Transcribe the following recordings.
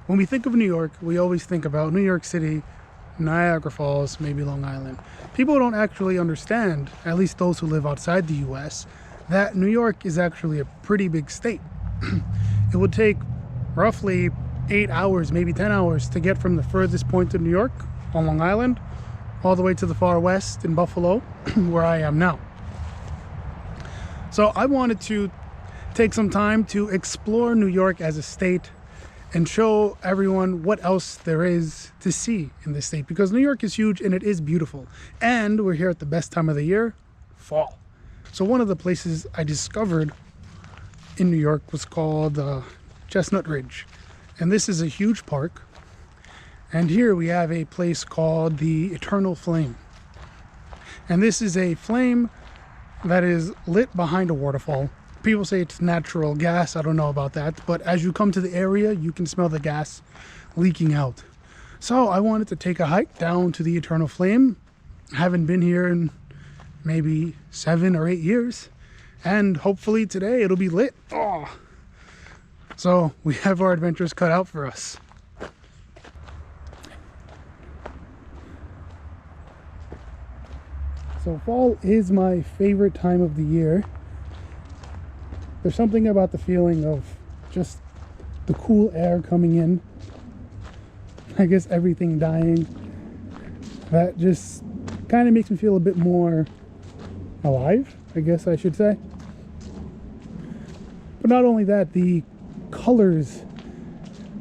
When we think of New York, we always think about New York City, Niagara Falls, maybe Long Island. People don't actually understand, at least those who live outside the US, that New York is actually a pretty big state. It would take roughly 8 hours, maybe 10 hours to get from the furthest point of New York on Long Island all the way to the far west in Buffalo, where I am now. So I wanted to take some time to explore New York as a state and show everyone what else there is to see in this state, because New York is huge and it is beautiful. And we're here at the best time of the year, fall. So one of the places I discovered in New York was called Chestnut Ridge. And this is a huge park. And here we have a place called the Eternal Flame. And this is a flame that is lit behind a waterfall. People say it's natural gas. I don't know about that. But as you come to the area, you can smell the gas leaking out. So I wanted to take a hike down to the Eternal Flame. I haven't been here in maybe 7 or 8 years. And hopefully today it'll be lit. Oh. So we have our adventures cut out for us. So fall is my favorite time of the year. There's something about the feeling of just the cool air coming in. I guess everything dying. That just kind of makes me feel a bit more alive, I guess I should say. But not only that, the colors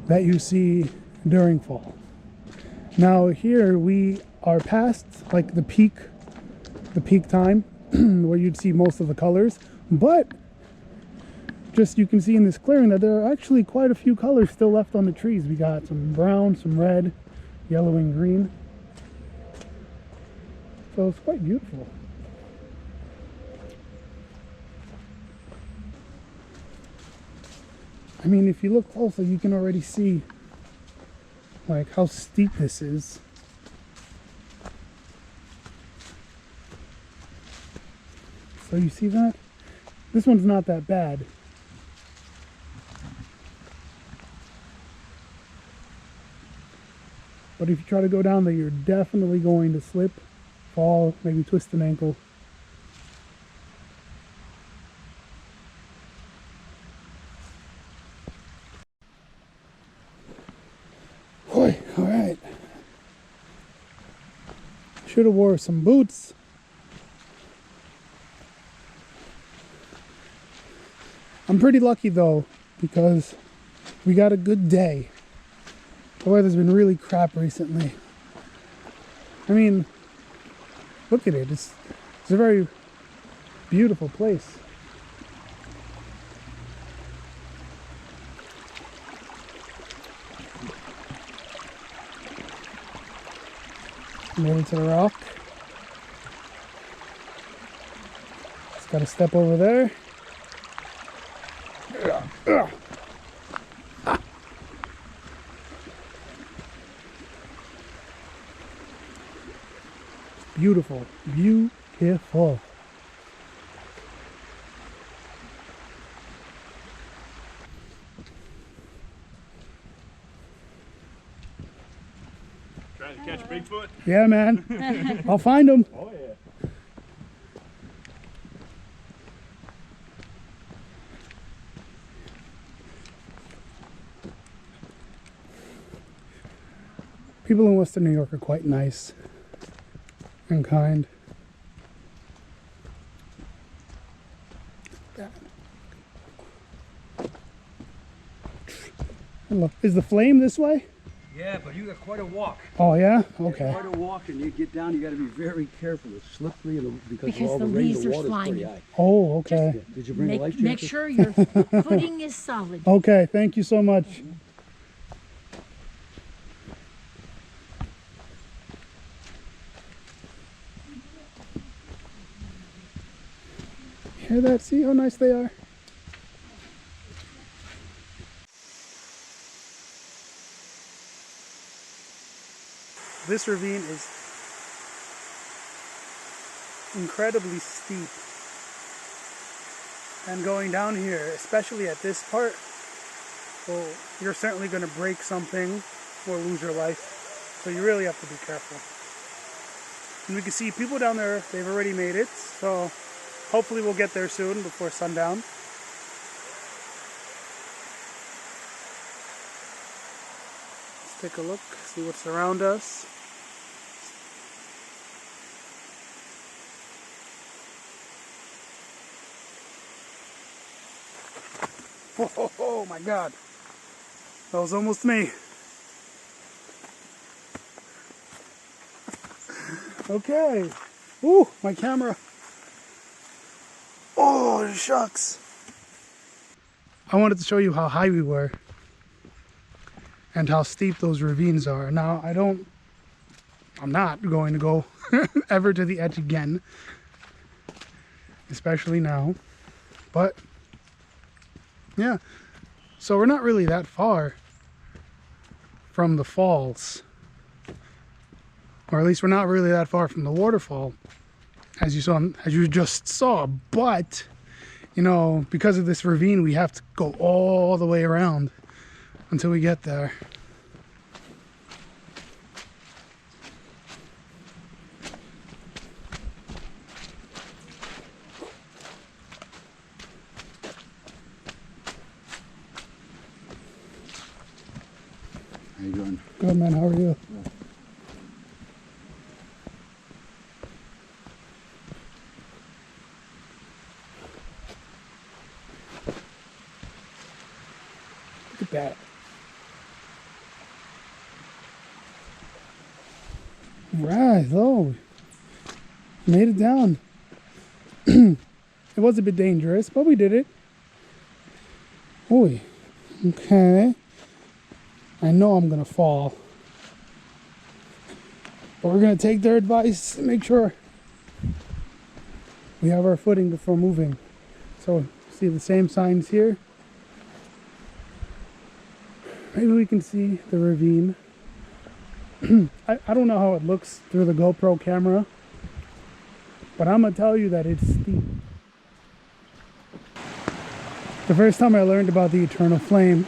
that you see during fall. Now here we are past like the peak time where you'd see most of the colors, but just you can see in this clearing that there are actually quite a few colors still left on the trees. We got some brown, some red, yellow, and green. So it's quite beautiful. I mean, if you look closer, you can already see like how steep this is. So you see that? This one's not that bad. But if you try to go down there, you're definitely going to slip, fall, maybe twist an ankle. Boy, all right. Should have wore some boots. I'm pretty lucky though, because we got a good day. The weather's been really crap recently. I mean, look at it. It's a very beautiful place. Moving to the rock. Just got to step over there. Beautiful, beautiful. Trying to catch Bigfoot? Yeah, man. I'll find him. Oh, yeah. People in Western New York are quite nice and kind. Hello. Is the flame this way? Yeah, but you got quite a walk. Oh yeah? Okay. Quite a walk, and you get down, you got to be very careful. It's slippery because of Because all the the rain, leaves the are water's pretty slimy. high. Oh, okay. Yeah. Did you bring a life Make jacket? sure your footing is solid. Okay, thank you so much. Hear that? See how nice they are? This ravine is incredibly steep. And going down here, especially at this part, well, you're certainly going to break something or lose your life. So you really have to be careful. And we can see people down there, they've already made it. So hopefully we'll get there soon before sundown. Let's take a look, see what's around us. Oh my God, that was almost me. Okay, ooh, my camera. Oh, shucks. I wanted to show you how high we were and how steep those ravines are. Now, I'm not going to go ever to the edge again, especially now, but yeah, so we're not really that far from the falls, or at least we're not really that far from the waterfall, as you just saw. But you know, because of this ravine, we have to go all the way around until we get there. How you doing? Good, man. How are you? Yeah. Look at that. Right, oh, made it down. It was a bit dangerous, but we did it. Oi, okay. I know I'm gonna fall, but we're gonna take their advice and make sure we have our footing before moving. So, see the same signs here? Maybe we can see the ravine. I don't know how it looks through the GoPro camera, but I'm gonna tell you that it's steep. The first time I learned about the eternal flame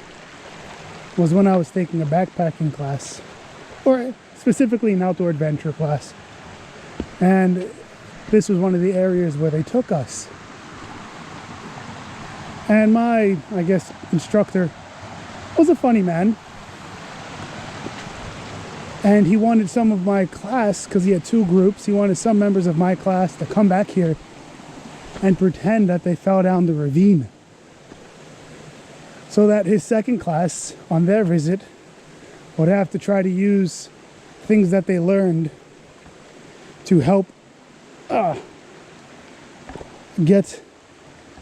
was when I was taking a backpacking class, or specifically an outdoor adventure class. And this was one of the areas where they took us. And my, I guess, instructor was a funny man. And he wanted some of my class, because he had two groups, he wanted some members of my class to come back here and pretend that they fell down the ravine, so that his second class on their visit would have to try to use things that they learned to help get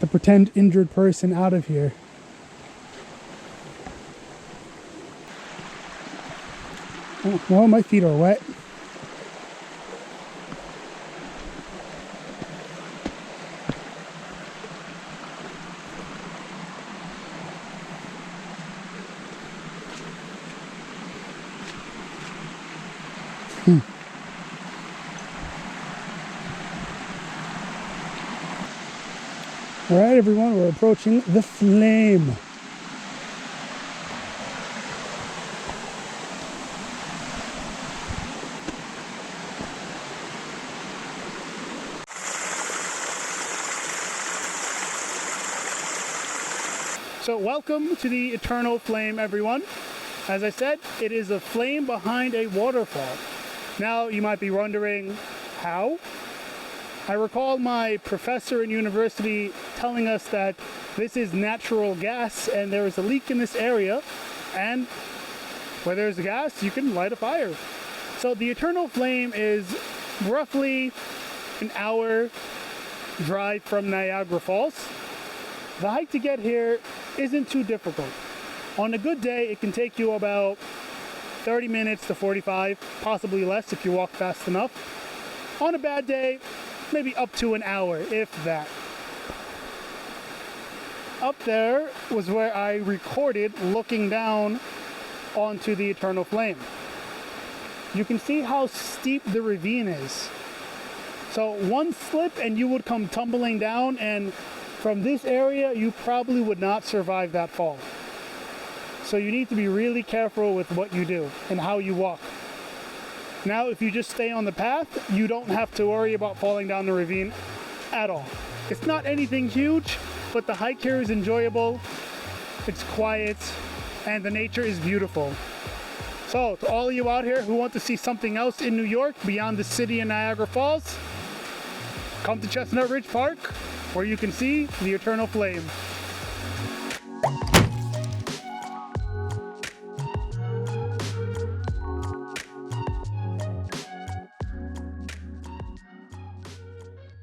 the pretend injured person out of here. Oh, well, my feet are wet. All right, everyone, we're approaching the flame. So welcome to the eternal flame, everyone. As I said, it is a flame behind a waterfall. Now you might be wondering how? I recall my professor in university telling us that this is natural gas and there is a leak in this area, and where there's gas you can light a fire. So the eternal flame is roughly an hour drive from Niagara Falls. The hike to get here isn't too difficult. On a good day it can take you about 30 minutes to 45, possibly less if you walk fast enough. On a bad day, maybe up to an hour, if that. Up there was where I recorded looking down onto the eternal flame. You can see how steep the ravine is. So one slip and you would come tumbling down, and from this area you probably would not survive that fall. So you need to be really careful with what you do and how you walk. Now, if you just stay on the path, you don't have to worry about falling down the ravine at all. It's not anything huge, but the hike here is enjoyable, it's quiet, and the nature is beautiful. So, to all of you out here who want to see something else in New York beyond the city and Niagara Falls, come to Chestnut Ridge Park, where you can see the eternal flame.